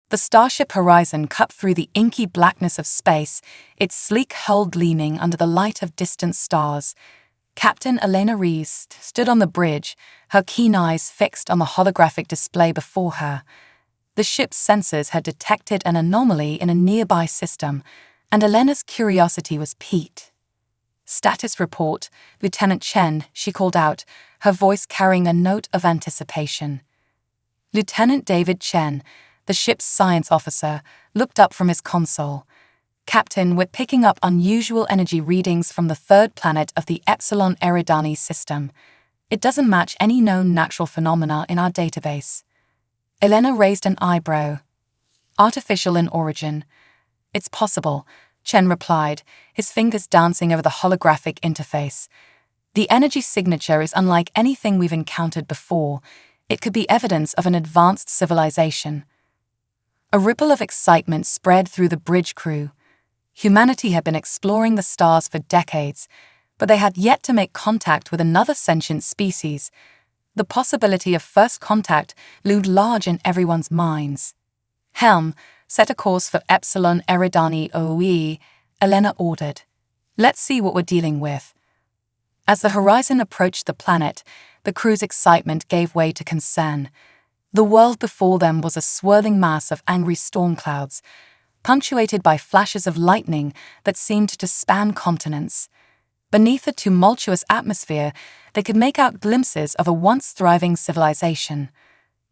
The starship horizon cut through the inky blackness of space, its sleek hull gleaming under the light of distant stars. Captain Elena Rees stood on the bridge, her keen eyes fixed on the holographic display before her. The ship's sensors had detected an anomaly in a nearby system, and Elena's curiosity was piqued. "Status report, Lieutenant Chen," she called out, her voice carrying a note of anticipation. Lieutenant David Chen, the ship's science officer, looked up from his console. "Captain, we're picking up unusual energy readings from the third planet of the Epsilon Eridani system. It doesn't match any known natural phenomena in our database." Elena raised an eyebrow. "Artificial in origin." "It's possible," Chen replied, his fingers dancing over the holographic interface. "The energy signature is unlike anything we've encountered before. It could be evidence of an advanced civilization." A ripple of excitement spread through the bridge crew. Humanity had been exploring the stars for decades, but they had yet to make contact with another sentient species. The possibility of first contact loomed large in everyone's minds. "Helm, set a course for Epsilon Eridani OE," Elena ordered. "Let's see what we're dealing with." As the horizon approached the planet, the crew's excitement gave way to concern. The world before them was a swirling mass of angry storm clouds, punctuated by flashes of lightning that seemed to span continents. Beneath the tumultuous atmosphere, they could make out glimpses of a once thriving civilization.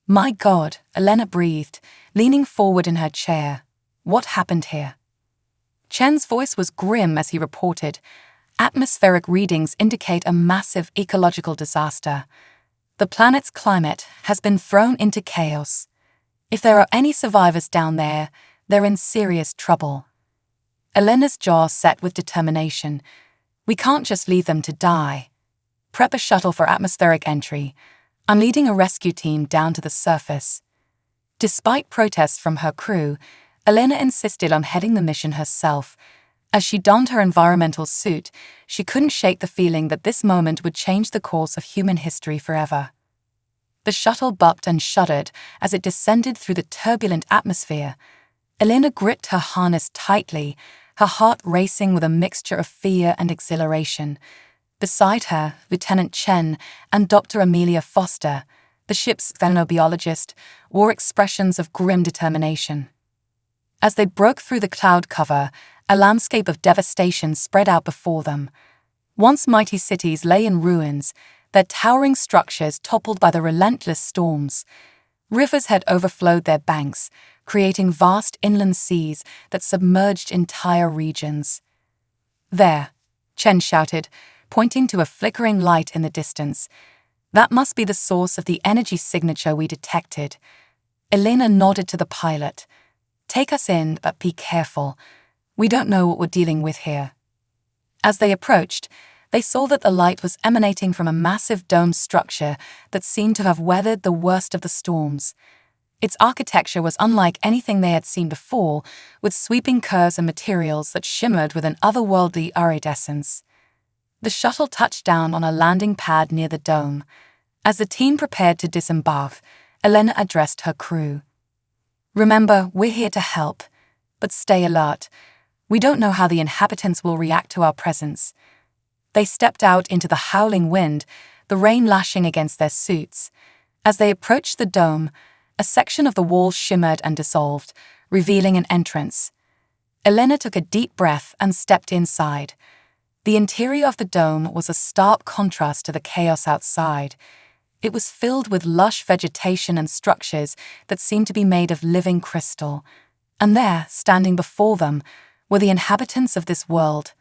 "My God," Elena breathed, leaning forward in her chair. "What happened here?" Chen's voice was grim as he reported, "Atmospheric readings indicate a massive ecological disaster. The planet's climate has been thrown into chaos. If there are any survivors down there, they're in serious trouble." Elena's jaw set with determination. "We can't just leave them to die. Prep a shuttle for atmospheric entry. I'm leading a rescue team down to the surface." Despite protests from her crew, Elena insisted on heading the mission herself. As she donned her environmental suit, she couldn't shake the feeling that this moment would change the course of human history forever. The shuttle bucked and shuddered as it descended through the turbulent atmosphere. Elena gripped her harness tightly, her heart racing with a mixture of fear and exhilaration. Beside her, Lieutenant Chen and Dr. Amelia Foster, the ship's xenobiologist, wore expressions of grim determination. As they broke through the cloud cover, a landscape of devastation spread out before them. Once mighty cities lay in ruins, their towering structures toppled by the relentless storms. Rivers had overflowed their banks, creating vast inland seas that submerged entire regions. "There," Chen shouted, pointing to a flickering light in the distance. "That must be the source of the energy signature we detected." Elena nodded to the pilot. "Take us in, but be careful. We don't know what we're dealing with here." As they approached, they saw that the light was emanating from a massive dome structure that seemed to have weathered the worst of the storms. Its architecture was unlike anything they had seen before, with sweeping curves and materials that shimmered with an otherworldly iridescence. The shuttle touched down on a landing pad near the dome. As the team prepared to disembark, Elena addressed her crew. "Remember, we're here to help, but stay alert. We don't know how the inhabitants will react to our presence." They stepped out into the howling wind, the rain lashing against their suits. As they approached the dome, a section of the wall shimmered and dissolved, revealing an entrance. Elena took a deep breath and stepped inside. The interior of the dome was a stark contrast to the chaos outside. It was filled with lush vegetation and structures that seemed to be made of living crystal. And there, standing before them, were the inhabitants of this world.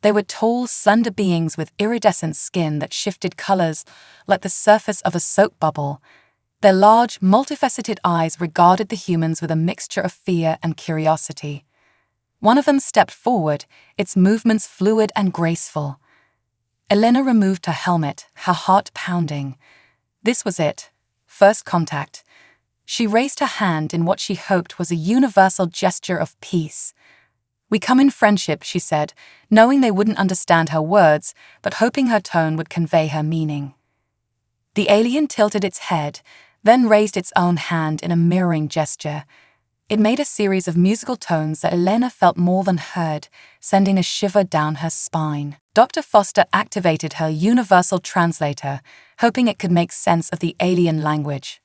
They were tall, slender beings with iridescent skin that shifted colors like the surface of a soap bubble. Their large, multifaceted eyes regarded the humans with a mixture of fear and curiosity. One of them stepped forward, its movements fluid and graceful. Elena removed her helmet, her heart pounding. This was it. First contact. She raised her hand in what she hoped was a universal gesture of peace. "We come in friendship," she said, knowing they wouldn't understand her words, but hoping her tone would convey her meaning. The alien tilted its head, then raised its own hand in a mirroring gesture. It made a series of musical tones that Elena felt more than heard, sending a shiver down her spine. Dr. Foster activated her universal translator, hoping it could make sense of the alien language.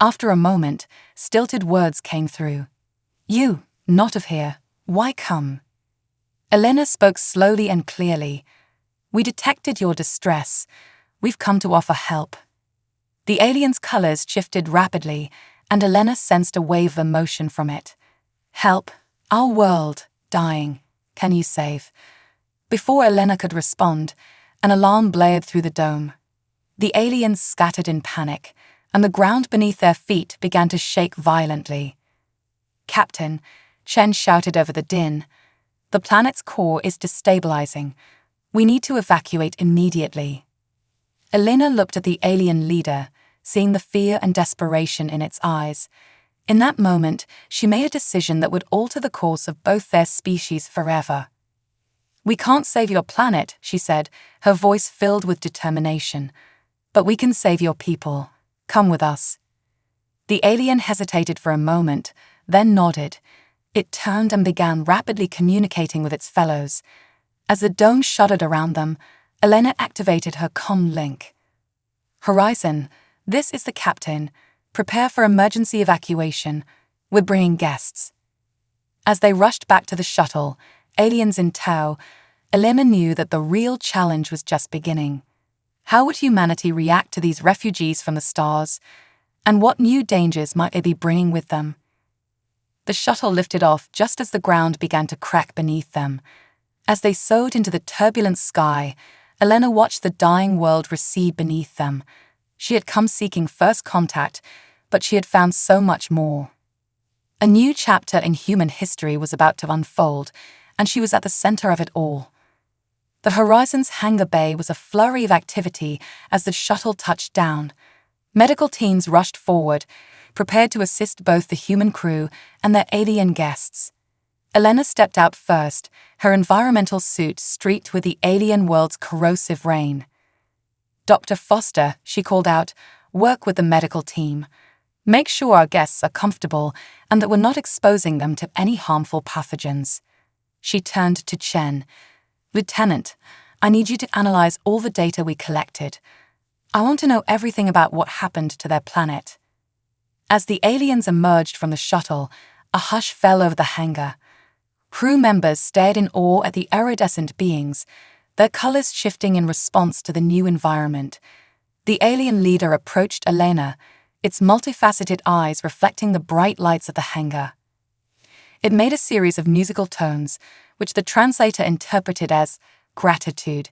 After a moment, stilted words came through. "You, not of here, why come?" Elena spoke slowly and clearly. "We detected your distress. We've come to offer help." The alien's colors shifted rapidly, and Elena sensed a wave of emotion from it. "Help, our world, dying. Can you save?" Before Elena could respond, an alarm blared through the dome. The aliens scattered in panic, and the ground beneath their feet began to shake violently. "Captain," Chen shouted over the din, "the planet's core is destabilizing. We need to evacuate immediately." Elena looked at the alien leader, seeing the fear and desperation in its eyes. In that moment, she made a decision that would alter the course of both their species forever. "We can't save your planet," she said, her voice filled with determination. "But we can save your people. Come with us." The alien hesitated for a moment, then nodded. It turned and began rapidly communicating with its fellows. As the dome shuddered around them, Elena activated her comm link. "Horizon, this is the captain. Prepare for emergency evacuation. We're bringing guests." As they rushed back to the shuttle, aliens in tow, Elena knew that the real challenge was just beginning. How would humanity react to these refugees from the stars? And what new dangers might they be bringing with them? The shuttle lifted off just as the ground began to crack beneath them. As they soared into the turbulent sky, Elena watched the dying world recede beneath them. She had come seeking first contact, but she had found so much more. A new chapter in human history was about to unfold, and she was at the center of it all. The Horizon's hangar bay was a flurry of activity as the shuttle touched down. Medical teams rushed forward, prepared to assist both the human crew and their alien guests. Elena stepped out first, her environmental suit streaked with the alien world's corrosive rain. "Dr. Foster," she called out, "work with the medical team. Make sure our guests are comfortable and that we're not exposing them to any harmful pathogens." She turned to Chen. "Lieutenant, I need you to analyze all the data we collected. I want to know everything about what happened to their planet." As the aliens emerged from the shuttle, a hush fell over the hangar. Crew members stared in awe at the iridescent beings, their colors shifting in response to the new environment. The alien leader approached Elena, its multifaceted eyes reflecting the bright lights of the hangar. It made a series of musical tones, which the translator interpreted as gratitude,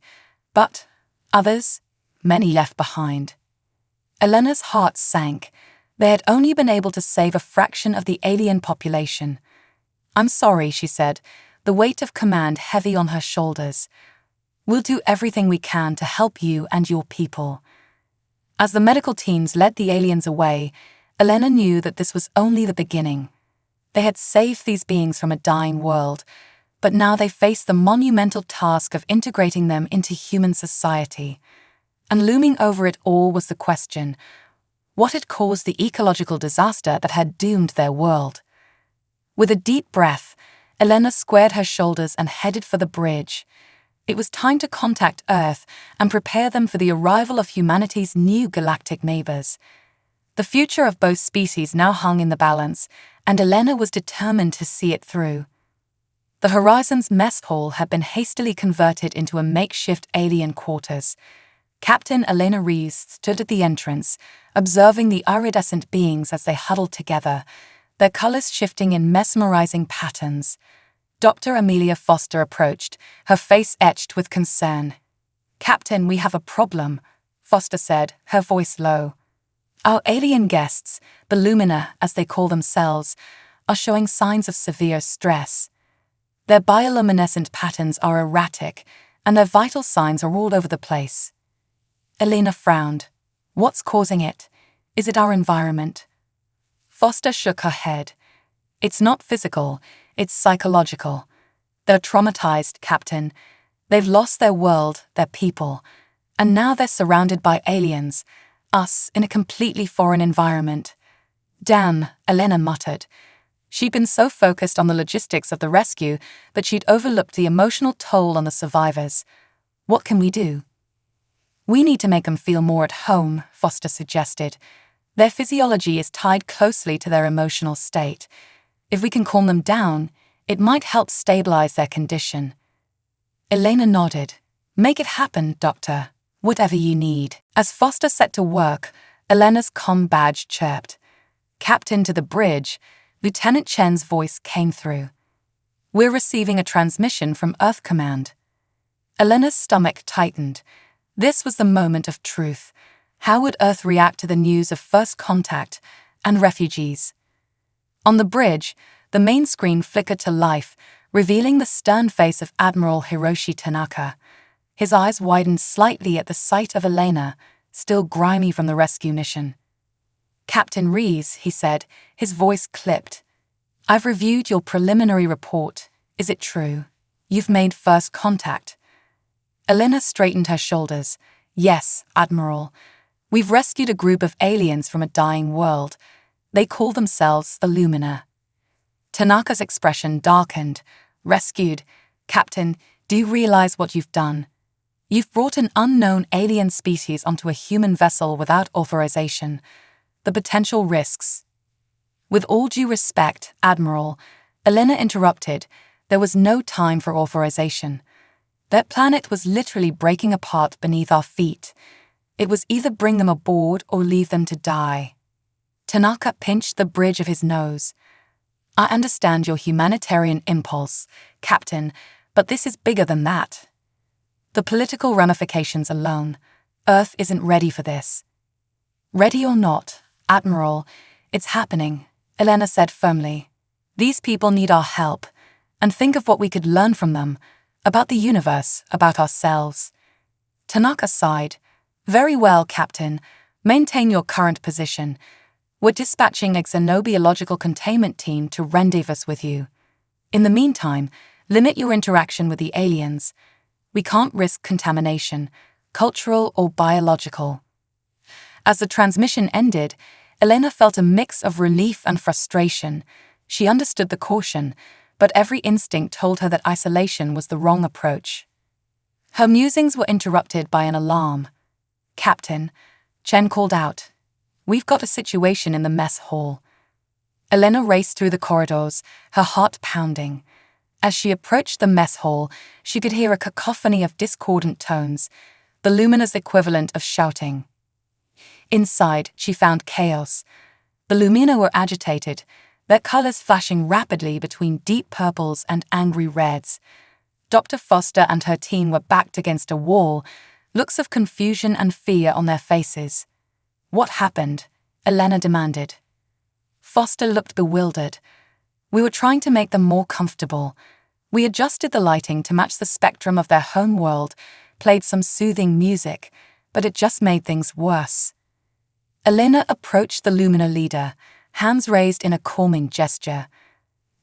but others, many left behind. Elena's heart sank. They had only been able to save a fraction of the alien population. "I'm sorry," she said, the weight of command heavy on her shoulders. "We'll do everything we can to help you and your people." As the medical teams led the aliens away, Elena knew that this was only the beginning. They had saved these beings from a dying world, but now they faced the monumental task of integrating them into human society. And looming over it all was the question: what had caused the ecological disaster that had doomed their world? With a deep breath, Elena squared her shoulders and headed for the bridge. It was time to contact Earth and prepare them for the arrival of humanity's new galactic neighbors. The future of both species now hung in the balance, and Elena was determined to see it through. The Horizon's mess hall had been hastily converted into a makeshift alien quarters. Captain Elena Rees stood at the entrance, observing the iridescent beings as they huddled together, their colors shifting in mesmerizing patterns. Dr. Amelia Foster approached, her face etched with concern. "Captain, we have a problem," Foster said, her voice low. "Our alien guests, the Lumina as they call themselves, are showing signs of severe stress. Their bioluminescent patterns are erratic, and their vital signs are all over the place." Elena frowned. "What's causing it? Is it our environment?" Foster shook her head. "It's not physical, it's psychological. They're traumatized, Captain. They've lost their world, their people, and now they're surrounded by aliens, us in a completely foreign environment." "Damn," Elena muttered. She'd been so focused on the logistics of the rescue that she'd overlooked the emotional toll on the survivors. What can we do? We need to make them feel more at home, Foster suggested. Their physiology is tied closely to their emotional state. If we can calm them down, it might help stabilize their condition. Elena nodded. Make it happen, Doctor. Whatever you need. As Foster set to work, Elena's comm badge chirped. Captain to the bridge, Lieutenant Chen's voice came through. We're receiving a transmission from Earth Command. Elena's stomach tightened. This was the moment of truth. How would Earth react to the news of first contact and refugees? On the bridge, the main screen flickered to life, revealing the stern face of Admiral Hiroshi Tanaka. His eyes widened slightly at the sight of Elena, still grimy from the rescue mission. Captain Rees, he said, his voice clipped. I've reviewed your preliminary report. Is it true? You've made first contact. Elena straightened her shoulders. Yes, Admiral. We've rescued a group of aliens from a dying world. They call themselves the Lumina. Tanaka's expression darkened. Rescued. Captain, do you realize what you've done? You've brought an unknown alien species onto a human vessel without authorization. The potential risks. With all due respect, Admiral, Elena interrupted. There was no time for authorization. That planet was literally breaking apart beneath our feet. It was either bring them aboard or leave them to die. Tanaka pinched the bridge of his nose. I understand your humanitarian impulse, Captain, but this is bigger than that. The political ramifications alone. Earth isn't ready for this. Ready or not, Admiral, it's happening, Elena said firmly. These people need our help, and think of what we could learn from them, about the universe, about ourselves. Tanaka sighed. Very well, Captain. Maintain your current position. We're dispatching a xenobiological containment team to rendezvous with you. In the meantime, limit your interaction with the aliens. We can't risk contamination, cultural or biological. As the transmission ended, Elena felt a mix of relief and frustration. She understood the caution, but every instinct told her that isolation was the wrong approach. Her musings were interrupted by an alarm. Captain, Chen called out. We've got a situation in the mess hall. Elena raced through the corridors, her heart pounding. As she approached the mess hall, she could hear a cacophony of discordant tones, the Lumina's equivalent of shouting. Inside, she found chaos. The Lumina were agitated, their colors flashing rapidly between deep purples and angry reds. Dr. Foster and her team were backed against a wall, looks of confusion and fear on their faces. What happened? Elena demanded. Foster looked bewildered. We were trying to make them more comfortable. We adjusted the lighting to match the spectrum of their home world, played some soothing music, but it just made things worse. Elena approached the Lumina leader, hands raised in a calming gesture.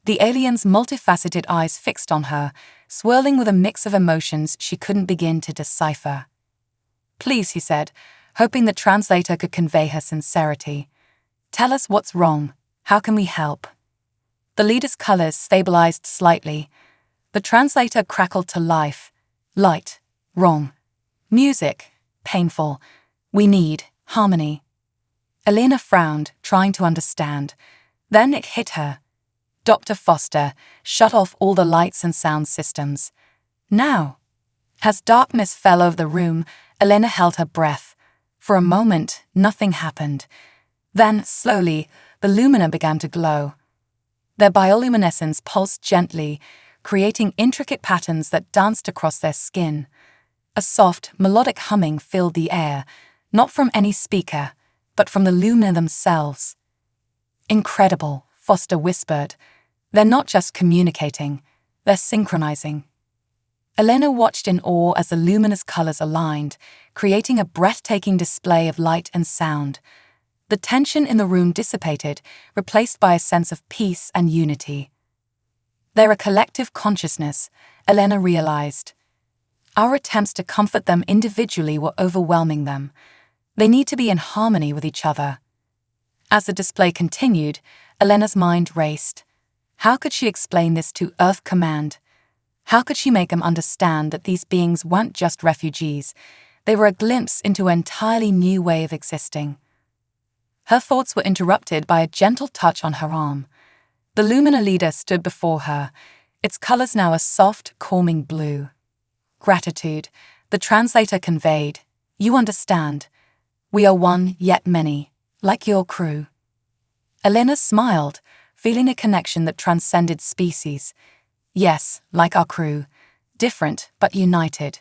The alien's multifaceted eyes fixed on her, swirling with a mix of emotions she couldn't begin to decipher. Please, he said, hoping the translator could convey her sincerity. Tell us what's wrong. How can we help? The leader's colors stabilized slightly. The translator crackled to life. Light. Wrong. Music. Painful. We need harmony. Elena frowned, trying to understand. Then it hit her. Dr. Foster, shut off all the lights and sound systems. Now. As darkness fell over the room, Elena held her breath. For a moment, nothing happened. Then, slowly, the Lumina began to glow. Their bioluminescence pulsed gently, creating intricate patterns that danced across their skin. A soft, melodic humming filled the air, not from any speaker, but from the Lumina themselves. Incredible, Foster whispered. They're not just communicating, they're synchronizing. Elena watched in awe as the Lumina's colors aligned, creating a breathtaking display of light and sound. The tension in the room dissipated, replaced by a sense of peace and unity. They're a collective consciousness, Elena realized. Our attempts to comfort them individually were overwhelming them. They need to be in harmony with each other. As the display continued, Elena's mind raced. How could she explain this to Earth Command? How could she make them understand that these beings weren't just refugees? They were a glimpse into an entirely new way of existing. Her thoughts were interrupted by a gentle touch on her arm. The Lumina leader stood before her, its colors now a soft, calming blue. Gratitude, the translator conveyed. You understand. We are one, yet many, like your crew. Elena smiled, feeling a connection that transcended species. Yes, like our crew, different but united.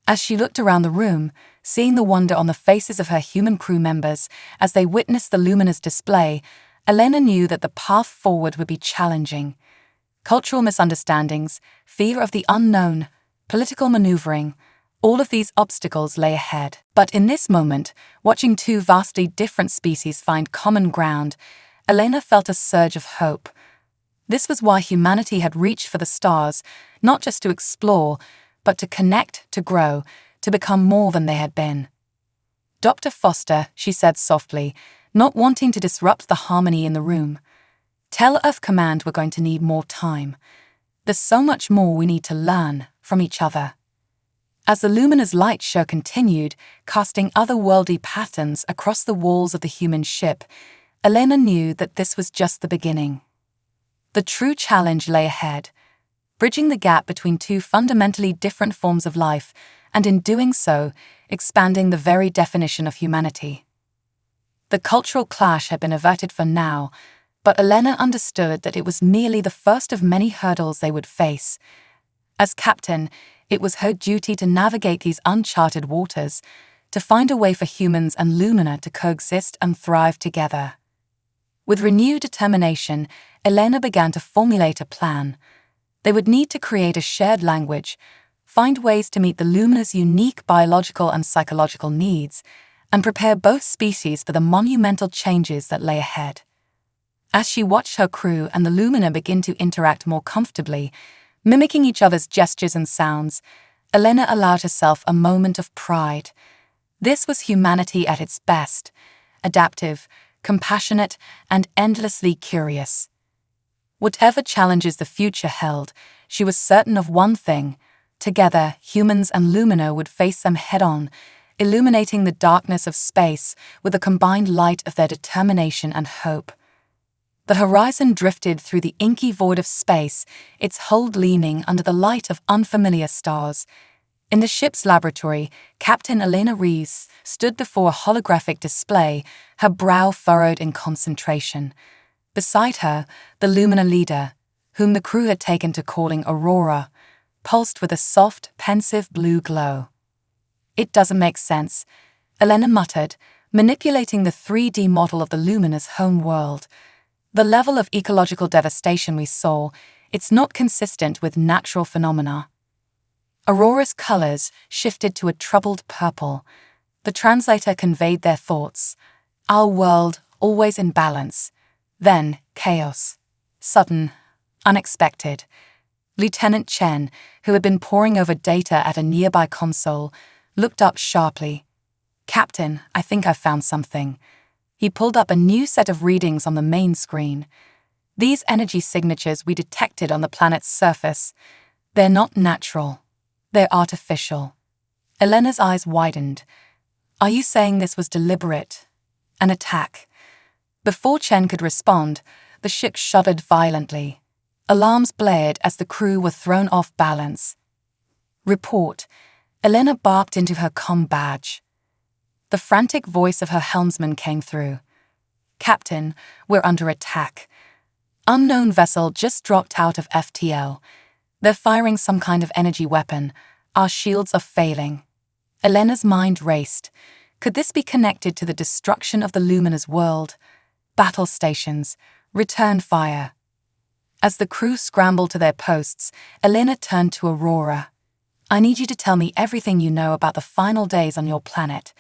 As she looked around the room, seeing the wonder on the faces of her human crew members as they witnessed the Lumina's display, Elena knew that the path forward would be challenging. Cultural misunderstandings, fear of the unknown, political maneuvering, all of these obstacles lay ahead. But in this moment, watching two vastly different species find common ground, Elena felt a surge of hope. This was why humanity had reached for the stars, not just to explore, but to connect, to grow, to become more than they had been. Dr. Foster, she said softly, not wanting to disrupt the harmony in the room. Tell Earth Command we're going to need more time. There's so much more we need to learn from each other. As the Lumina's light show continued, casting otherworldly patterns across the walls of the human ship, Elena knew that this was just the beginning. The true challenge lay ahead, bridging the gap between two fundamentally different forms of life, and in doing so, expanding the very definition of humanity. The cultural clash had been averted for now, but Elena understood that it was merely the first of many hurdles they would face. As captain, it was her duty to navigate these uncharted waters, to find a way for humans and Lumina to coexist and thrive together. With renewed determination, Elena began to formulate a plan. They would need to create a shared language, find ways to meet the Lumina's unique biological and psychological needs, and prepare both species for the monumental changes that lay ahead. As she watched her crew and the Lumina begin to interact more comfortably, mimicking each other's gestures and sounds, Elena allowed herself a moment of pride. This was humanity at its best, adaptive, compassionate, and endlessly curious. Whatever challenges the future held, she was certain of one thing. Together, humans and Lumina would face them head-on, illuminating the darkness of space with the combined light of their determination and hope. The horizon drifted through the inky void of space, its hull gleaming under the light of unfamiliar stars. In the ship's laboratory, Captain Elena Rees stood before a holographic display, her brow furrowed in concentration. Beside her, the Lumina leader, whom the crew had taken to calling Aurora, pulsed with a soft, pensive blue glow. It doesn't make sense, Elena muttered, manipulating the 3D model of the Lumina's home world. The level of ecological devastation we saw, it's not consistent with natural phenomena. Aurora's colors shifted to a troubled purple. The translator conveyed their thoughts. Our world, always in balance. Then, chaos. Sudden, unexpected. Lieutenant Chen, who had been poring over data at a nearby console, looked up sharply. Captain, I think I've found something. He pulled up a new set of readings on the main screen. These energy signatures we detected on the planet's surface, they're not natural. They're artificial. Elena's eyes widened. Are you saying this was deliberate? An attack? Before Chen could respond, the ship shuddered violently. Alarms blared as the crew were thrown off balance. Report. Elena barked into her comm badge. The frantic voice of her helmsman came through. Captain, we're under attack. Unknown vessel just dropped out of FTL. They're firing some kind of energy weapon. Our shields are failing. Elena's mind raced. Could this be connected to the destruction of the Lumina's world? Battle stations. Return fire. As the crew scrambled to their posts, Elena turned to Aurora. I need you to tell me everything you know about the final days on your planet.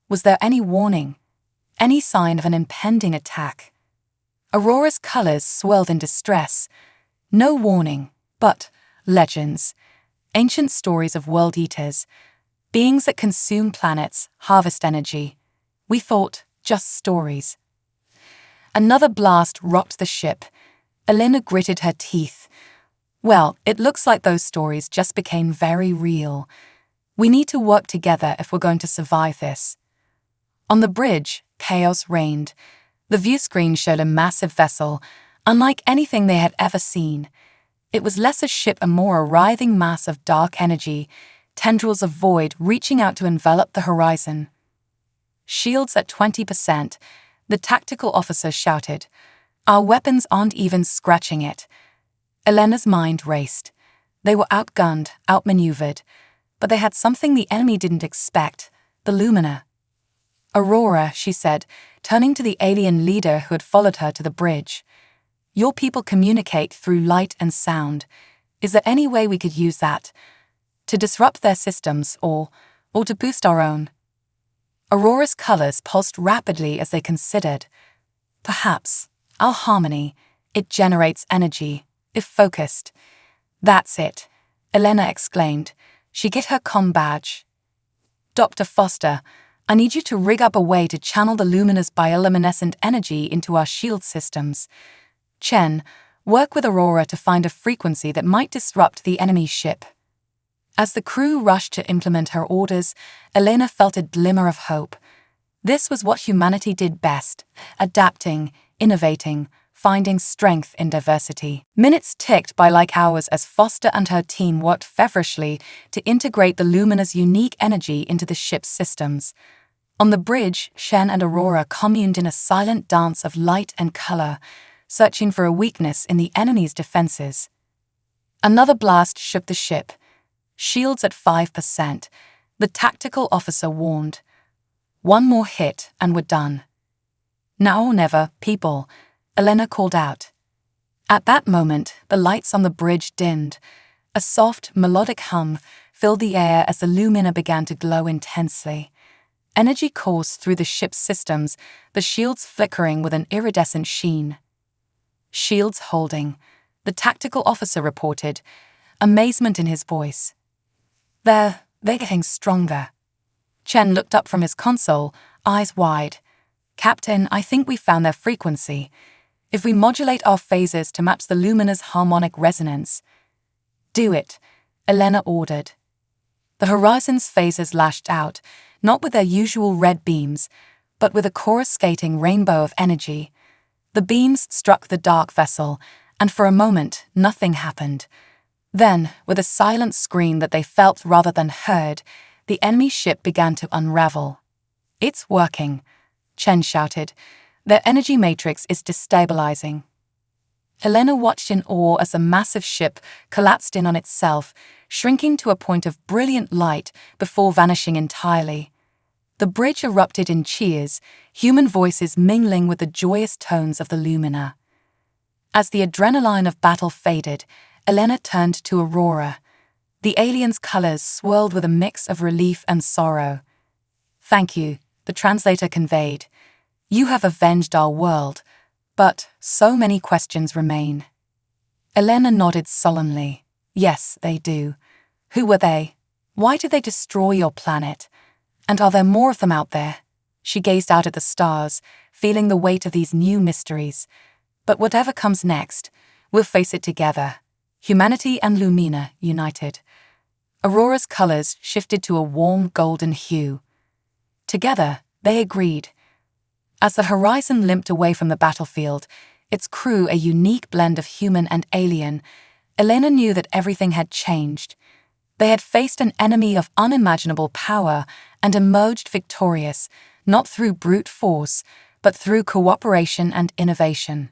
Was there any warning? Any sign of an impending attack? Aurora's colors swirled in distress. No warning, but legends. Ancient stories of world eaters. Beings that consume planets, harvest energy. We thought, just stories. Another blast rocked the ship. Elena gritted her teeth. Well, it looks like those stories just became very real. We need to work together if we're going to survive this. On the bridge, chaos reigned. The view screen showed a massive vessel, unlike anything they had ever seen. It was less a ship and more a writhing mass of dark energy, tendrils of void reaching out to envelop the horizon. Shields at 20%, the tactical officer shouted. Our weapons aren't even scratching it. Elena's mind raced. They were outgunned, outmaneuvered, but they had something the enemy didn't expect, the Lumina. Aurora, she said, turning to the alien leader who had followed her to the bridge. Your people communicate through light and sound. Is there any way we could use that? To disrupt their systems or to boost our own? Aurora's colors pulsed rapidly as they considered. Perhaps, our harmony, it generates energy, if focused. That's it, Elena exclaimed. She get her comm badge. Dr. Foster, I need you to rig up a way to channel the Lumina's bioluminescent energy into our shield systems. Chen, work with Aurora to find a frequency that might disrupt the enemy's ship. As the crew rushed to implement her orders, Elena felt a glimmer of hope. This was what humanity did best, adapting, innovating, finding strength in diversity. Minutes ticked by like hours as Foster and her team worked feverishly to integrate the Lumina's unique energy into the ship's systems. On the bridge, Shen and Aurora communed in a silent dance of light and color, searching for a weakness in the enemy's defenses. Another blast shook the ship. Shields at 5%, the tactical officer warned. One more hit and we're done. Now or never, people, Elena called out. At that moment, the lights on the bridge dimmed. A soft, melodic hum filled the air as the Lumina began to glow intensely. Energy coursed through the ship's systems, the shields flickering with an iridescent sheen. Shields holding, the tactical officer reported, amazement in his voice. They're getting stronger. Chen looked up from his console, eyes wide. Captain, I think we found their frequency. If we modulate our phases to match the Lumina's harmonic resonance. Do it, Elena ordered. The horizon's phases lashed out, not with their usual red beams, but with a coruscating rainbow of energy. The beams struck the dark vessel, and for a moment, nothing happened. Then, with a silent scream that they felt rather than heard, the enemy ship began to unravel. It's working, Chen shouted. Their energy matrix is destabilizing. Elena watched in awe as the massive ship collapsed in on itself, shrinking to a point of brilliant light before vanishing entirely. The bridge erupted in cheers, human voices mingling with the joyous tones of the Lumina. As the adrenaline of battle faded, Elena turned to Aurora. The alien's colors swirled with a mix of relief and sorrow. Thank you, the translator conveyed. You have avenged our world, but so many questions remain. Elena nodded solemnly. Yes, they do. Who were they? Why did they destroy your planet? And are there more of them out there? She gazed out at the stars, feeling the weight of these new mysteries. But whatever comes next, we'll face it together. Humanity and Lumina united. Aurora's colors shifted to a warm golden hue. Together, they agreed. As the horizon limped away from the battlefield, its crew a unique blend of human and alien, Elena knew that everything had changed. They had faced an enemy of unimaginable power and emerged victorious, not through brute force, but through cooperation and innovation.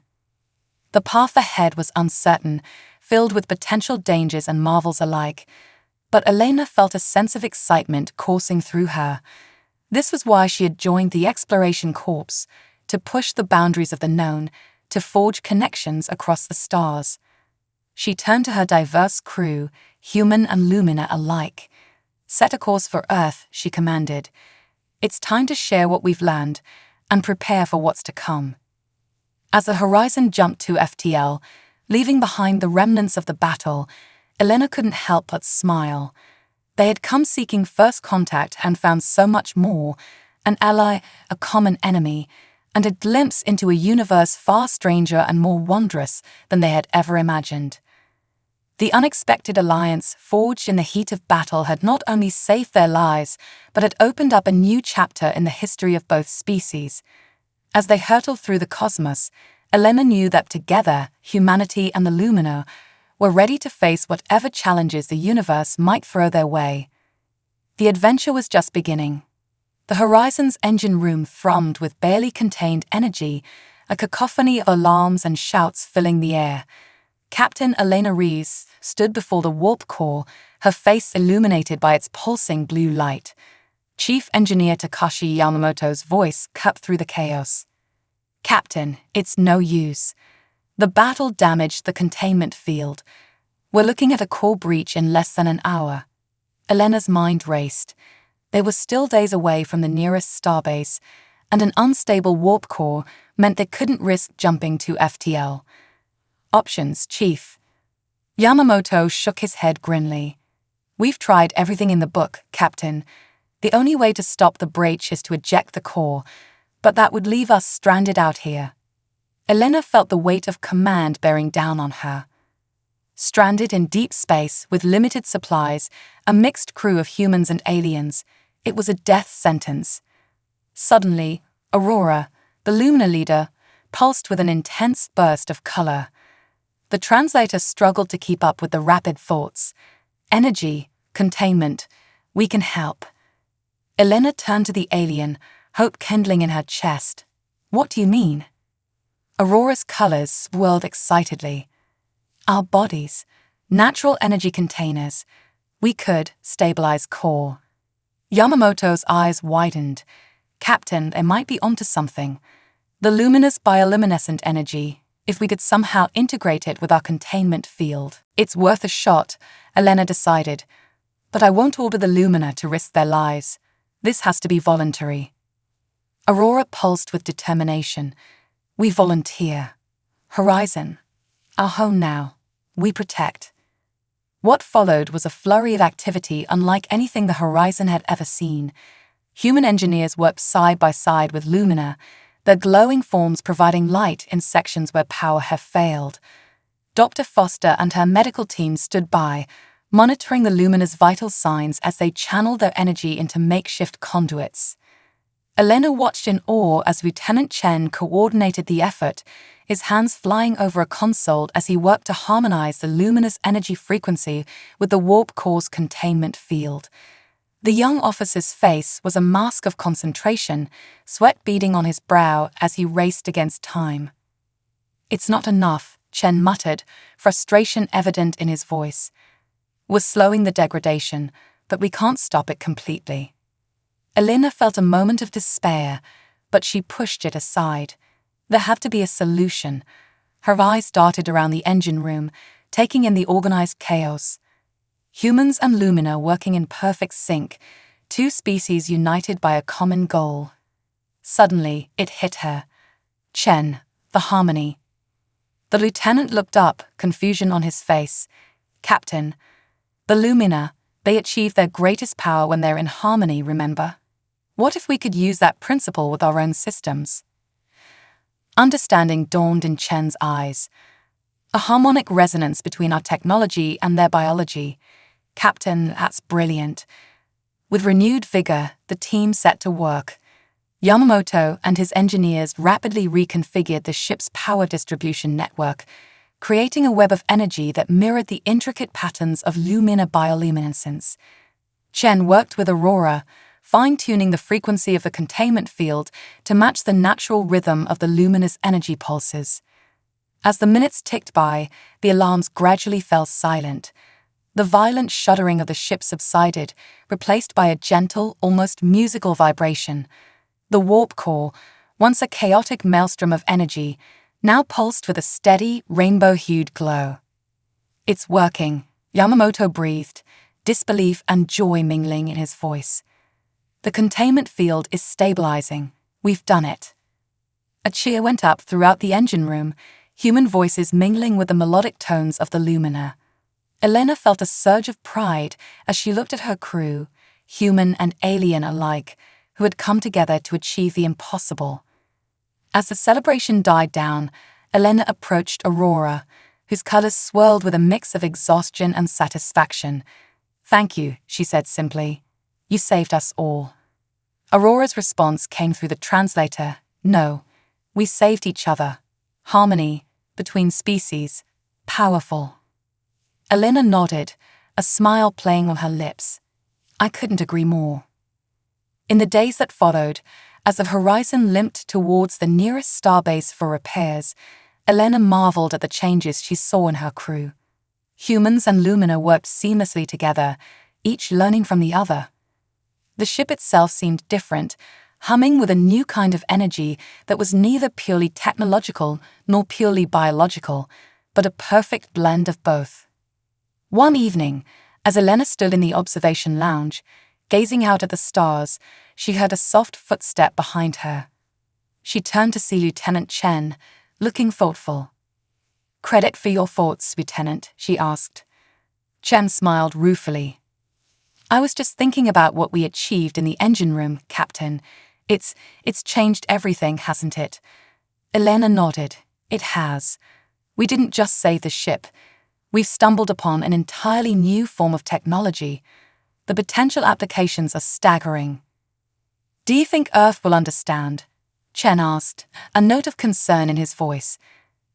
The path ahead was uncertain, filled with potential dangers and marvels alike, but Elena felt a sense of excitement coursing through her. This was why she had joined the Exploration Corps, to push the boundaries of the known, to forge connections across the stars. She turned to her diverse crew, human and Lumina alike. Set a course for Earth, she commanded. It's time to share what we've learned and prepare for what's to come. As the horizon jumped to FTL, leaving behind the remnants of the battle, Elena couldn't help but smile. They had come seeking first contact and found so much more, an ally, a common enemy, and a glimpse into a universe far stranger and more wondrous than they had ever imagined. The unexpected alliance forged in the heat of battle had not only saved their lives, but had opened up a new chapter in the history of both species. As they hurtled through the cosmos, Elena knew that together, humanity and the Lumina were ready to face whatever challenges the universe might throw their way. The adventure was just beginning. The Horizon's engine room thrummed with barely contained energy, a cacophony of alarms and shouts filling the air. Captain Elena Rees stood before the warp core, her face illuminated by its pulsing blue light. Chief Engineer Takashi Yamamoto's voice cut through the chaos. "Captain, it's no use. The battle damaged the containment field. We're looking at a core breach in less than an hour." Elena's mind raced. They were still days away from the nearest starbase, and an unstable warp core meant they couldn't risk jumping to FTL. "Options, Chief." Yamamoto shook his head grimly. "We've tried everything in the book, Captain. The only way to stop the breach is to eject the core, but that would leave us stranded out here." Elena felt the weight of command bearing down on her. Stranded in deep space with limited supplies, a mixed crew of humans and aliens, it was a death sentence. Suddenly, Aurora, the Lumina leader, pulsed with an intense burst of color. The translator struggled to keep up with the rapid thoughts. "Energy, containment, we can help." Elena turned to the alien, hope kindling in her chest. "What do you mean?" Aurora's colors swirled excitedly. "Our bodies, natural energy containers. We could stabilize core." Yamamoto's eyes widened. "Captain, they might be onto something. The luminous bioluminescent energy, if we could somehow integrate it with our containment field." "It's worth a shot," Elena decided. "But I won't order the Lumina to risk their lives. This has to be voluntary." Aurora pulsed with determination. "We volunteer. Horizon, our home now. We protect." What followed was a flurry of activity unlike anything the Horizon had ever seen. Human engineers worked side by side with Lumina, their glowing forms providing light in sections where power had failed. Dr. Foster and her medical team stood by, monitoring the Lumina's vital signs as they channeled their energy into makeshift conduits. Elena watched in awe as Lieutenant Chen coordinated the effort, his hands flying over a console as he worked to harmonize the luminous energy frequency with the warp core's containment field. The young officer's face was a mask of concentration, sweat beading on his brow as he raced against time. "It's not enough," Chen muttered, frustration evident in his voice. "We're slowing the degradation, but we can't stop it completely." Elena felt a moment of despair, but she pushed it aside. There had to be a solution. Her eyes darted around the engine room, taking in the organized chaos. Humans and Lumina working in perfect sync, two species united by a common goal. Suddenly, it hit her. Chen, the harmony. The lieutenant looked up, confusion on his face. "Captain, the Lumina, they achieve their greatest power when they're in harmony, remember? What if we could use that principle with our own systems?" Understanding dawned in Chen's eyes. "A harmonic resonance between our technology and their biology. Captain, that's brilliant." With renewed vigor, the team set to work. Yamamoto and his engineers rapidly reconfigured the ship's power distribution network, creating a web of energy that mirrored the intricate patterns of Lumina bioluminescence. Chen worked with Aurora, fine-tuning the frequency of the containment field to match the natural rhythm of the luminous energy pulses. As the minutes ticked by, the alarms gradually fell silent. The violent shuddering of the ship subsided, replaced by a gentle, almost musical vibration. The warp core, once a chaotic maelstrom of energy, now pulsed with a steady, rainbow-hued glow. "It's working," Yamamoto breathed, disbelief and joy mingling in his voice. "The containment field is stabilizing. We've done it." A cheer went up throughout the engine room, human voices mingling with the melodic tones of the Lumina. Elena felt a surge of pride as she looked at her crew, human and alien alike, who had come together to achieve the impossible. As the celebration died down, Elena approached Aurora, whose colors swirled with a mix of exhaustion and satisfaction. "Thank you," she said simply. "You saved us all." Aurora's response came through the translator. "No, we saved each other. Harmony between species. Powerful." Elena nodded, a smile playing on her lips. "I couldn't agree more." In the days that followed, as the horizon limped towards the nearest starbase for repairs, Elena marveled at the changes she saw in her crew. Humans and Lumina worked seamlessly together, each learning from the other. The ship itself seemed different, humming with a new kind of energy that was neither purely technological nor purely biological, but a perfect blend of both. One evening, as Elena stood in the observation lounge, gazing out at the stars, she heard a soft footstep behind her. She turned to see Lieutenant Chen, looking thoughtful. "Credit for your thoughts, Lieutenant," she asked. Chen smiled ruefully. "I was just thinking about what we achieved in the engine room, Captain. It's changed everything, hasn't it?" Elena nodded. "It has. We didn't just save the ship. We've stumbled upon an entirely new form of technology. The potential applications are staggering." "Do you think Earth will understand?" Chen asked, a note of concern in his voice.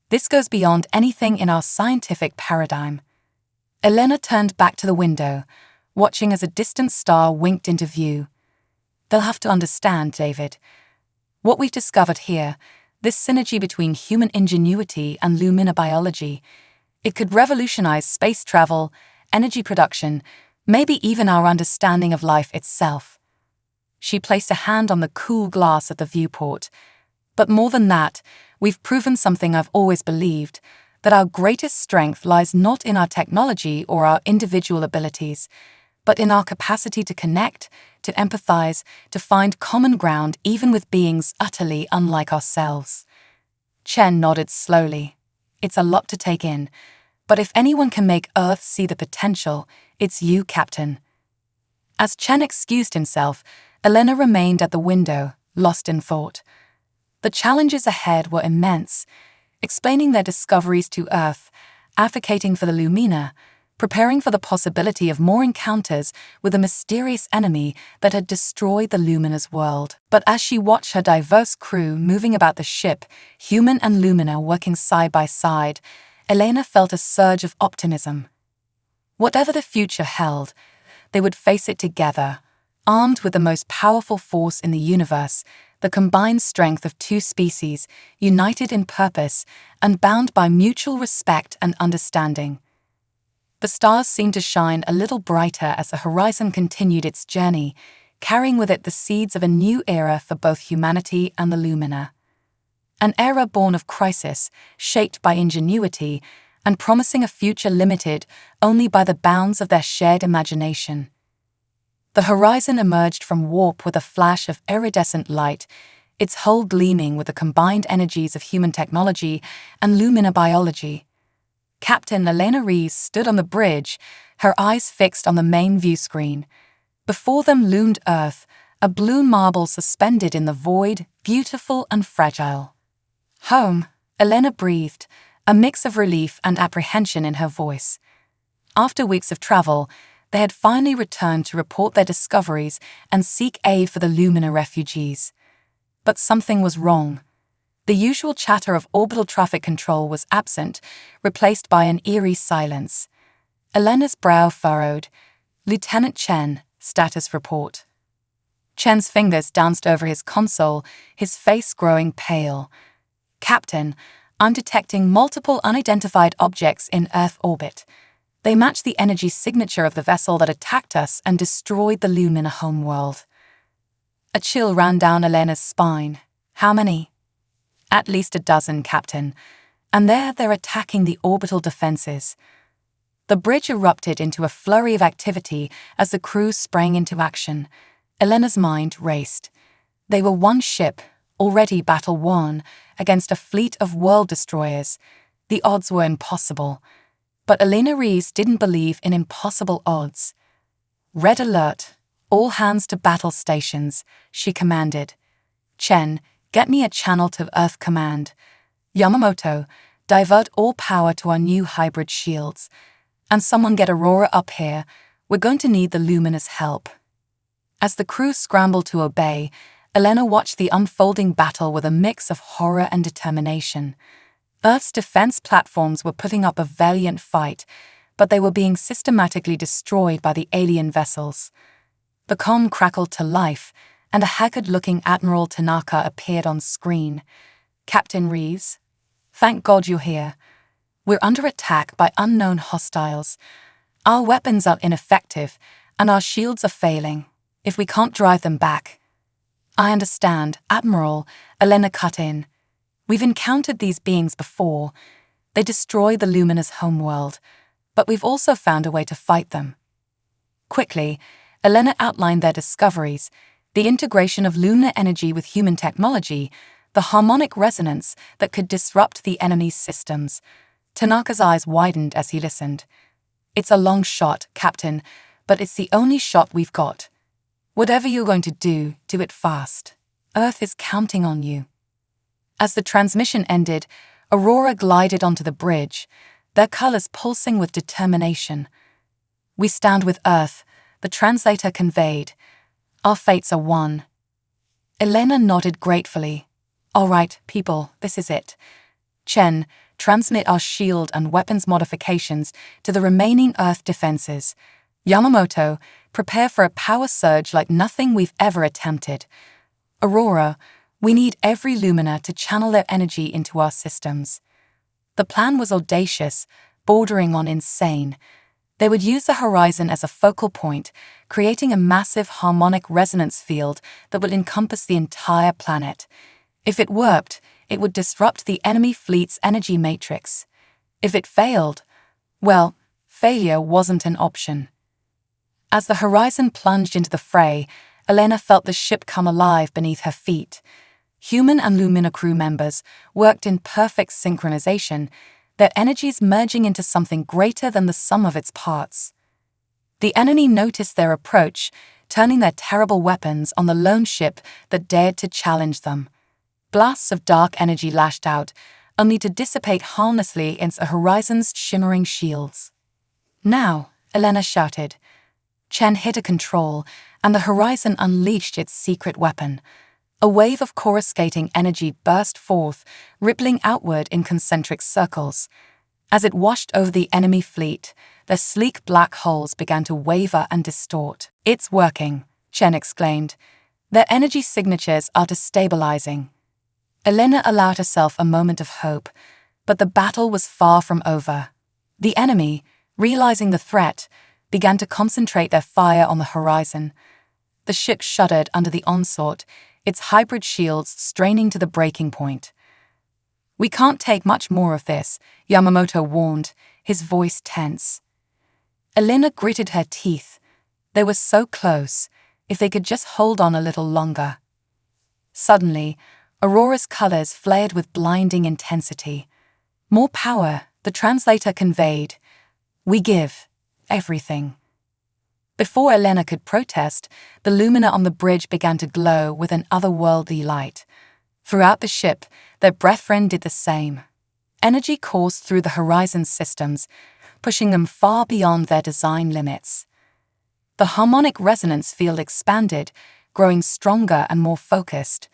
"This goes beyond anything in our scientific paradigm." Elena turned back to the window, watching as a distant star winked into view. "They'll have to understand, David. What we've discovered here, this synergy between human ingenuity and Lumina biology, it could revolutionize space travel, energy production, maybe even our understanding of life itself." She placed a hand on the cool glass at the viewport. "But more than that, we've proven something I've always believed, that our greatest strength lies not in our technology or our individual abilities, but in our capacity to connect, to empathize, to find common ground even with beings utterly unlike ourselves." Chen nodded slowly. "It's a lot to take in, but if anyone can make Earth see the potential, it's you, Captain." As Chen excused himself, Elena remained at the window, lost in thought. The challenges ahead were immense, explaining their discoveries to Earth, advocating for the Lumina, preparing for the possibility of more encounters with a mysterious enemy that had destroyed the Lumina's world. But as she watched her diverse crew moving about the ship, human and Lumina working side by side, Elena felt a surge of optimism. Whatever the future held, they would face it together, armed with the most powerful force in the universe, the combined strength of two species, united in purpose and bound by mutual respect and understanding. The stars seemed to shine a little brighter as the horizon continued its journey, carrying with it the seeds of a new era for both humanity and the Lumina. An era born of crisis, shaped by ingenuity, and promising a future limited only by the bounds of their shared imagination. The horizon emerged from warp with a flash of iridescent light, its hull gleaming with the combined energies of human technology and Lumina biology. Captain Elena Rees stood on the bridge, her eyes fixed on the main view screen. Before them loomed Earth, a blue marble suspended in the void, beautiful and fragile. "Home," Elena breathed, a mix of relief and apprehension in her voice. After weeks of travel, they had finally returned to report their discoveries and seek aid for the Lumina refugees. But something was wrong. The usual chatter of orbital traffic control was absent, replaced by an eerie silence. Elena's brow furrowed. "Lieutenant Chen, status report." Chen's fingers danced over his console, his face growing pale. "Captain, I'm detecting multiple unidentified objects in Earth orbit. They match the energy signature of the vessel that attacked us and destroyed the Lumina homeworld." A chill ran down Elena's spine. "How many?" "At least a dozen, Captain. And they're attacking the orbital defenses." The bridge erupted into a flurry of activity as the crew sprang into action. Elena's mind raced. They were one ship, already battle-worn, against a fleet of world destroyers. The odds were impossible. But Elena Rees didn't believe in impossible odds. "Red alert. All hands to battle stations," she commanded. "Chen, Get me a channel to Earth command. Yamamoto, divert all power to our new hybrid shields. And someone get Aurora up here. We're going to need the luminous help. As the crew scrambled to obey, Elena watched the unfolding battle with a mix of horror and determination. Earth's defense platforms were putting up a valiant fight, but they were being systematically destroyed by the alien vessels. The comm crackled to life, and a haggard-looking Admiral Tanaka appeared on screen. "Captain Reeves, thank God you're here. We're under attack by unknown hostiles. Our weapons are ineffective, and our shields are failing. If we can't drive them back..." "I understand, Admiral," Elena cut in. "We've encountered these beings before. They destroy the Luminous homeworld, but we've also found a way to fight them." Quickly, Elena outlined their discoveries: the integration of lunar energy with human technology, the harmonic resonance that could disrupt the enemy's systems. Tanaka's eyes widened as he listened. "It's a long shot, Captain, but it's the only shot we've got. Whatever you're going to do it fast. Earth is counting on you." As the transmission ended, Aurora glided onto the bridge, their colors pulsing with determination. "We stand with Earth," the translator conveyed. "Our fates are one." Elena nodded gratefully. "All right, people, this is it. Chen, transmit our shield and weapons modifications to the remaining Earth defenses. Yamamoto, prepare for a power surge like nothing we've ever attempted. Aurora, we need every Lumina to channel their energy into our systems." The plan was audacious, bordering on insane. They would use the horizon as a focal point, creating a massive harmonic resonance field that would encompass the entire planet. If it worked, it would disrupt the enemy fleet's energy matrix. If it failed, well, failure wasn't an option. As the horizon plunged into the fray, Elena felt the ship come alive beneath her feet. Human and Lumina crew members worked in perfect synchronization, their energies merging into something greater than the sum of its parts. The enemy noticed their approach, turning their terrible weapons on the lone ship that dared to challenge them. Blasts of dark energy lashed out, only to dissipate harmlessly against the horizon's shimmering shields. "Now," Elena shouted. Chen hit a control, and the horizon unleashed its secret weapon. A wave of coruscating energy burst forth, rippling outward in concentric circles. As it washed over the enemy fleet, their sleek black hulls began to waver and distort. "It's working," Chen exclaimed. "Their energy signatures are destabilizing." Elena allowed herself a moment of hope, but the battle was far from over. The enemy, realizing the threat, began to concentrate their fire on the horizon. The ship shuddered under the onslaught, its hybrid shields straining to the breaking point. "We can't take much more of this," Yamamoto warned, his voice tense. Elena gritted her teeth. They were so close, if they could just hold on a little longer. Suddenly, Aurora's colors flared with blinding intensity. "More power," the translator conveyed. "We give everything." Before Elena could protest, the lumina on the bridge began to glow with an otherworldly light. Throughout the ship, their brethren did the same. Energy coursed through the horizon systems, pushing them far beyond their design limits. The harmonic resonance field expanded, growing stronger and more focused.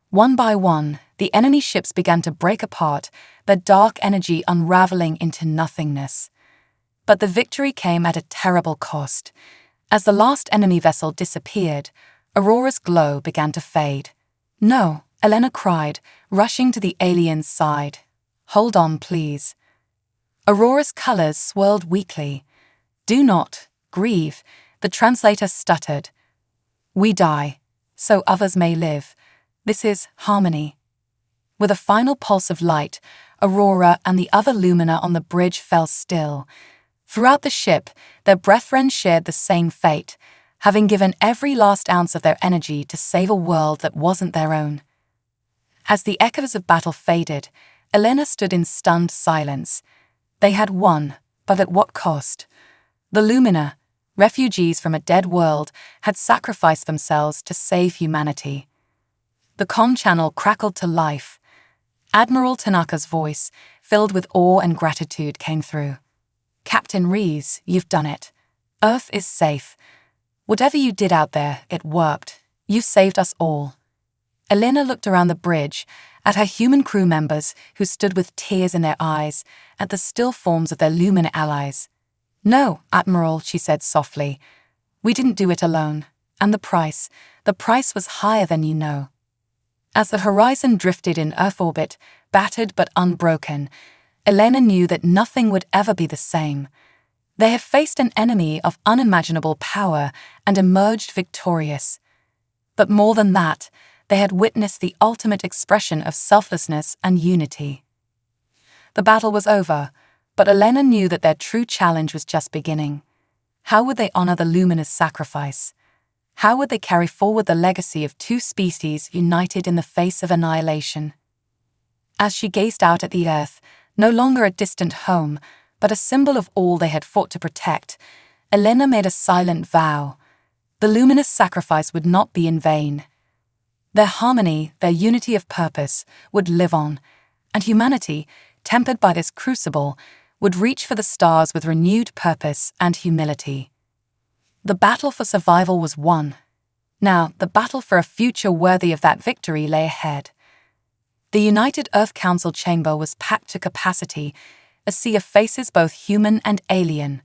One by one, the enemy ships began to break apart, their dark energy unraveling into nothingness. But the victory came at a terrible cost. As the last enemy vessel disappeared, Aurora's glow began to fade. "No," Elena cried, rushing to the alien's side. "Hold on, please." Aurora's colors swirled weakly. "Do not grieve," the translator stuttered. "We die, so others may live. This is harmony." With a final pulse of light, Aurora and the other lumina on the bridge fell still. Throughout the ship, their brethren shared the same fate, having given every last ounce of their energy to save a world that wasn't their own. As the echoes of battle faded, Elena stood in stunned silence. They had won, but at what cost? The Lumina, refugees from a dead world, had sacrificed themselves to save humanity. The comm channel crackled to life. Admiral Tanaka's voice, filled with awe and gratitude, came through. "Captain Rees, you've done it. Earth is safe. Whatever you did out there, it worked. You saved us all." Elena looked around the bridge, at her human crew members who stood with tears in their eyes, at the still forms of their Lumina allies. "No, Admiral," she said softly. "We didn't do it alone. And the price was higher than you know." As the horizon drifted in Earth orbit, battered but unbroken, Elena knew that nothing would ever be the same. They had faced an enemy of unimaginable power and emerged victorious. But more than that, they had witnessed the ultimate expression of selflessness and unity. The battle was over, but Elena knew that their true challenge was just beginning. How would they honor the Lumina's sacrifice? How would they carry forward the legacy of two species united in the face of annihilation? As she gazed out at the Earth, no longer a distant home, but a symbol of all they had fought to protect, Elena made a silent vow. The Lumina's sacrifice would not be in vain. Their harmony, their unity of purpose, would live on, and humanity, tempered by this crucible, would reach for the stars with renewed purpose and humility. The battle for survival was won. Now, the battle for a future worthy of that victory lay ahead. The United Earth Council chamber was packed to capacity, a sea of faces both human and alien.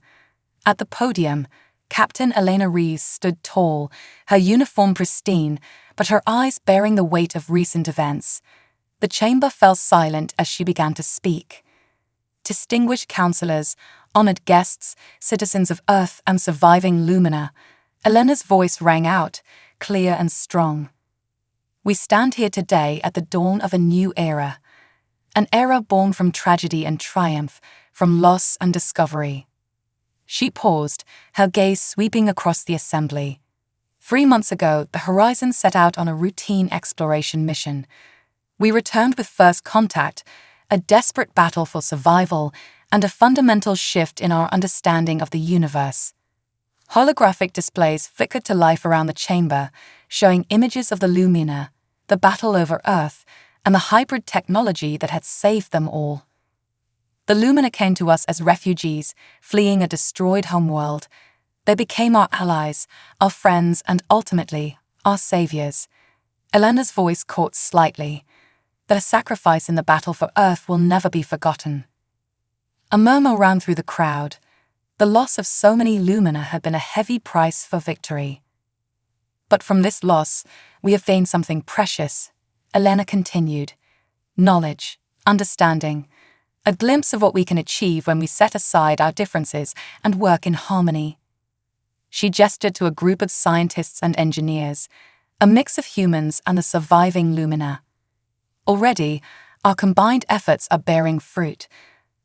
At the podium, Captain Elena Rees stood tall, her uniform pristine, but her eyes bearing the weight of recent events. The chamber fell silent as she began to speak. Distinguished counselors, honored guests, citizens of Earth and surviving Lumina, Elena's voice rang out, clear and strong. We stand here today at the dawn of a new era. An era born from tragedy and triumph, from loss and discovery. She paused, her gaze sweeping across the assembly. 3 months ago, the Horizon set out on a routine exploration mission. We returned with first contact, a desperate battle for survival, and a fundamental shift in our understanding of the universe. Holographic displays flickered to life around the chamber, showing images of the Lumina, the battle over Earth, and the hybrid technology that had saved them all. The Lumina came to us as refugees, fleeing a destroyed homeworld. They became our allies, our friends, and ultimately, our saviors. Elena's voice caught slightly. Their sacrifice in the battle for Earth will never be forgotten. A murmur ran through the crowd. The loss of so many Lumina had been a heavy price for victory. But from this loss, we have gained something precious, Elena continued. Knowledge, understanding, a glimpse of what we can achieve when we set aside our differences and work in harmony. She gestured to a group of scientists and engineers, a mix of humans and the surviving Lumina. Already, our combined efforts are bearing fruit.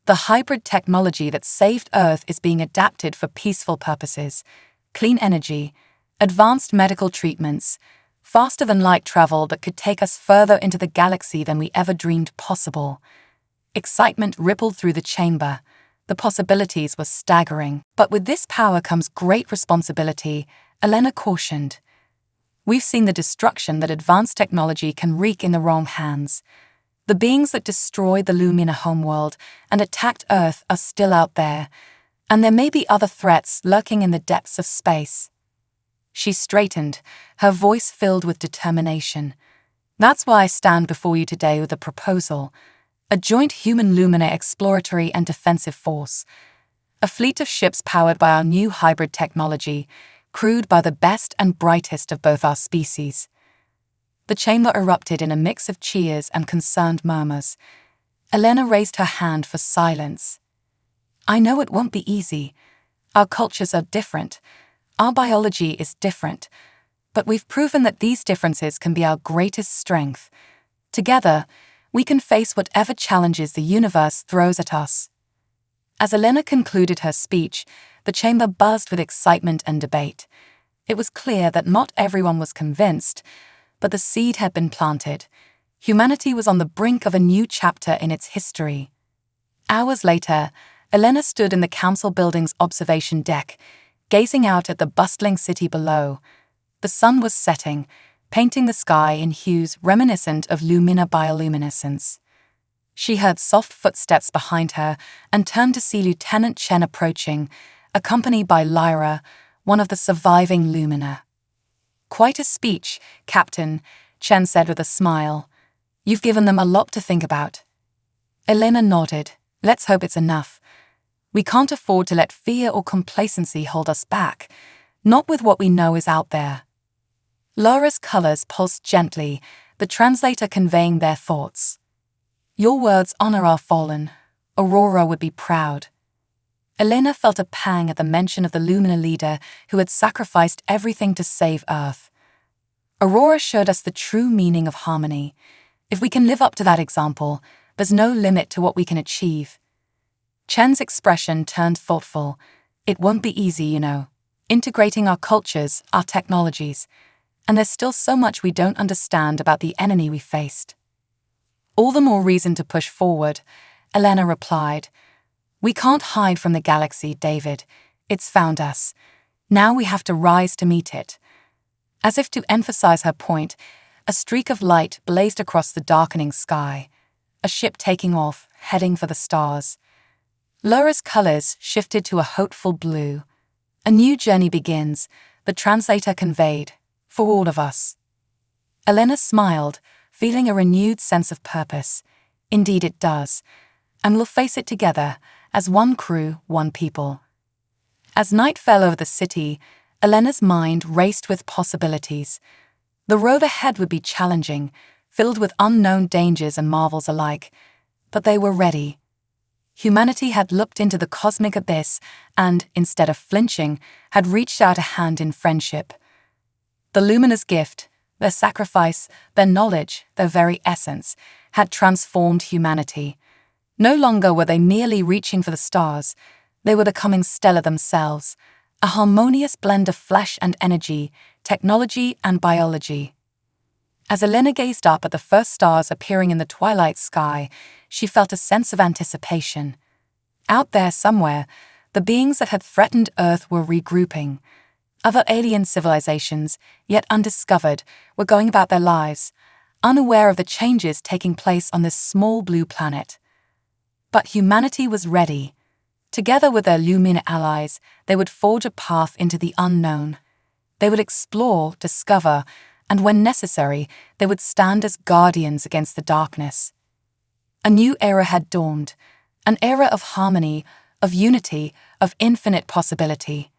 The hybrid technology that saved Earth is being adapted for peaceful purposes. Clean energy, advanced medical treatments, faster-than-light travel that could take us further into the galaxy than we ever dreamed possible. Excitement rippled through the chamber. The possibilities were staggering. But with this power comes great responsibility, Elena cautioned. We've seen the destruction that advanced technology can wreak in the wrong hands. The beings that destroyed the Lumina homeworld and attacked Earth are still out there, and there may be other threats lurking in the depths of space. She straightened, her voice filled with determination. That's why I stand before you today with a proposal. A joint human-Lumina exploratory and defensive force. A fleet of ships powered by our new hybrid technology, crewed by the best and brightest of both our species. The chamber erupted in a mix of cheers and concerned murmurs. Elena raised her hand for silence. I know it won't be easy. Our cultures are different. Our biology is different. But we've proven that these differences can be our greatest strength. Together, we can face whatever challenges the universe throws at us. As Elena concluded her speech, the chamber buzzed with excitement and debate. It was clear that not everyone was convinced, but the seed had been planted. Humanity was on the brink of a new chapter in its history. Hours later, Elena stood in the council building's observation deck, gazing out at the bustling city below. The sun was setting, painting the sky in hues reminiscent of lumina-bioluminescence. She heard soft footsteps behind her and turned to see Lieutenant Chen approaching, accompanied by Lyra, one of the surviving Lumina. "Quite a speech, Captain," Chen said with a smile. "You've given them a lot to think about." Elena nodded. "Let's hope it's enough. We can't afford to let fear or complacency hold us back, not with what we know is out there." Lyra's colors pulsed gently, the translator conveying their thoughts. "Your words honor our fallen. Aurora would be proud." Elena felt a pang at the mention of the Lumina leader who had sacrificed everything to save Earth. Aurora showed us the true meaning of harmony. If we can live up to that example, there's no limit to what we can achieve. Chen's expression turned thoughtful. "It won't be easy, you know, integrating our cultures, our technologies, and there's still so much we don't understand about the enemy we faced." "All the more reason to push forward," Elena replied. "We can't hide from the galaxy, David. It's found us. Now we have to rise to meet it." As if to emphasize her point, a streak of light blazed across the darkening sky, a ship taking off, heading for the stars. Lyra's colors shifted to a hopeful blue. "A new journey begins," the translator conveyed, "for all of us." Elena smiled, feeling a renewed sense of purpose. Indeed it does, and we'll face it together, as one crew, one people. As night fell over the city, Elena's mind raced with possibilities. The road ahead would be challenging, filled with unknown dangers and marvels alike, but they were ready. Humanity had looked into the cosmic abyss and, instead of flinching, had reached out a hand in friendship. The Lumina's gift, their sacrifice, their knowledge, their very essence, had transformed humanity. No longer were they merely reaching for the stars, they were becoming stellar themselves, a harmonious blend of flesh and energy, technology and biology. As Elena gazed up at the first stars appearing in the twilight sky, she felt a sense of anticipation. Out there somewhere, the beings that had threatened Earth were regrouping. Other alien civilizations, yet undiscovered, were going about their lives, unaware of the changes taking place on this small blue planet. But humanity was ready. Together with their Lumina allies, they would forge a path into the unknown. They would explore, discover, and when necessary, they would stand as guardians against the darkness. A new era had dawned, an era of harmony, of unity, of infinite possibility.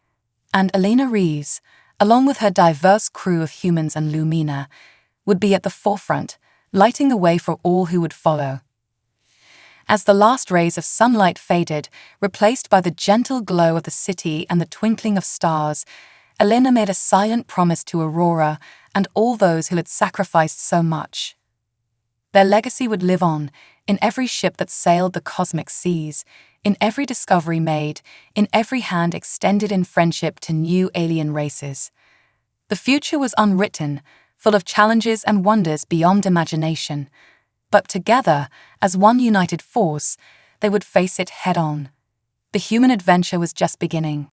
And Elena Reeves, along with her diverse crew of humans and Lumina, would be at the forefront, lighting the way for all who would follow. As the last rays of sunlight faded, replaced by the gentle glow of the city and the twinkling of stars, Elena made a silent promise to Aurora and all those who had sacrificed so much. Their legacy would live on, in every ship that sailed the cosmic seas, in every discovery made, in every hand extended in friendship to new alien races. The future was unwritten, full of challenges and wonders beyond imagination. But together, as one united force, they would face it head-on. The human adventure was just beginning.